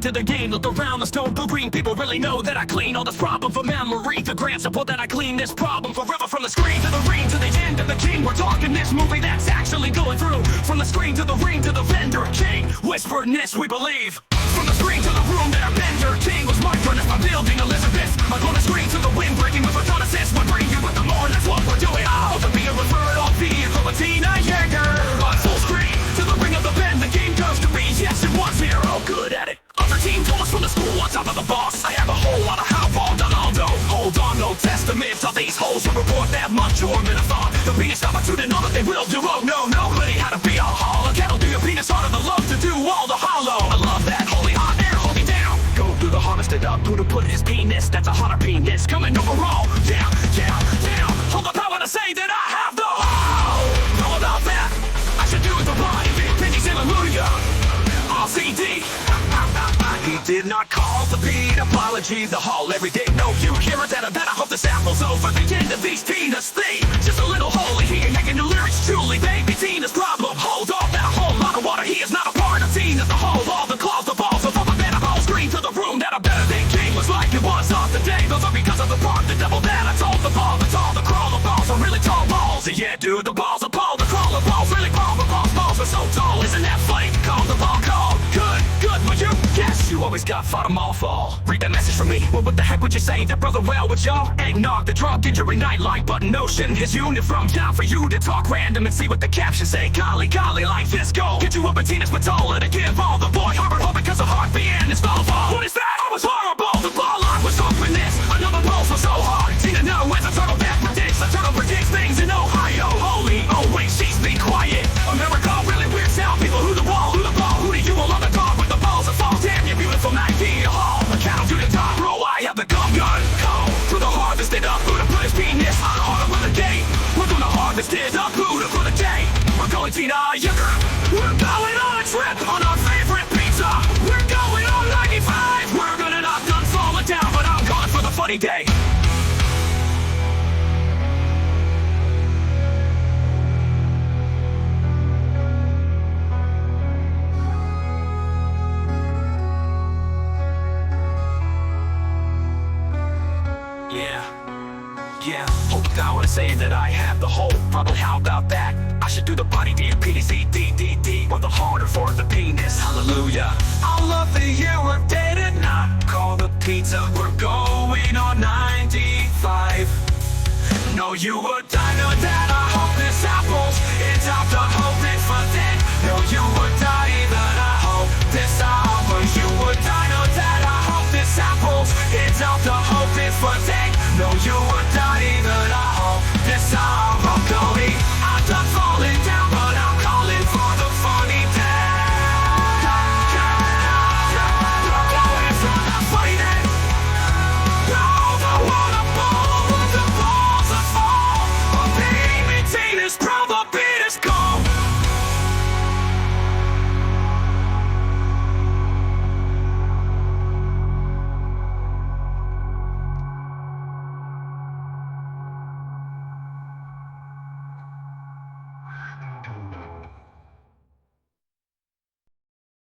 to the game. Look around, the stone blue green people really know that I clean all this problem for memory. The grand support that I clean this problem forever. From the screen to the ring to the end of the king. We're talking this movie that's actually going through. From the screen to the ring to the vendor king. Whispered in this we believe. From the screen to the room that our bender king was my furnace, my building Elizabeth. I go to screen to the wind breaking with reconnaissance. We're bringing with the more, that's what we're doing. Oh, to be a referred on vehicle, Tina Yeager. On full screen to the ring of the bend, the game goes to be yes and 1-0. Good at it. Other team told us from the school on top of the boss. I have a whole lot of how far Donaldo. Hold on, no testament of these holes who report that much or metaphor. The penis opportunity, know that they will do. Oh no, nobody had to be a hollow. Cattle do your penis harder than love to do all the hollow. I love that holy hot air, hold me down. Go through the harvested up, who to put his penis. That's a hotter penis coming overall. Yeah, yeah, yeah. Hold the power to say that I have the whole. All about that. I should do it for body, pennies, hallelujah. RCD. He did not call the beat apology the hall every day. No, you hear it that I hope this apple's over the end of these penis theme. Just a little holy here, making the lyrics truly baby Tina's problem. Hold on, that whole lot of water. He is not a part of Tina's the whole. All the claws, the balls of all the better balls. Screen to the room that I better than king was like it was off the day. Those are because of the part, the double that I told the ball. The tall, the crawler balls are really tall balls. Yeah, dude, the balls are ball, the crawler balls really ball. The balls are so tall, isn't that funny? Call the ball call. Good, would you guess? You always got fought them all fall. Read that message from me. Well, what the heck would you say? That brother well with y'all? Eggnog, the drug injury nightlight button notion. His unit from down for you to talk random and see what the captions say. Golly, like this go. Get you up a Tina's Patola to give all the boy Harvard hope because of heart being his volleyball. What is that? I was horrible. The ball line was open this. Another pulse was so hard. Tina knows as a turtle that predicts. A turtle predicts things in Ohio. Holy, oh wait, she's been quiet. America really weird sound. People who the wall, who the ball, who do you all on the guard with the balls that fall. Damn, you beautiful Maggie Hall. The cattle to the top, bro, I have the gum gun. Go to the harvested up, who to put his penis on the harder for the day. We're gonna harvest it up, who to for the day. We're going Tina Yeager. We're going on a trip on our favorite pizza. We're going on 95. We're gonna knock done falling down, but I'm going for the funny day. Yeah, hope I wanna say that I have the whole problem. How about that? I should do the body D, PDC, D, or the harder for the penis. Hallelujah. I love the year we're dated, not call the pizza. We're going on 95. No, you would dino that I hope this apples. It's out to hope it for then. No, you would die that I hope this album. You would dino that I hope this apples. It's out to hope it for then. No, you would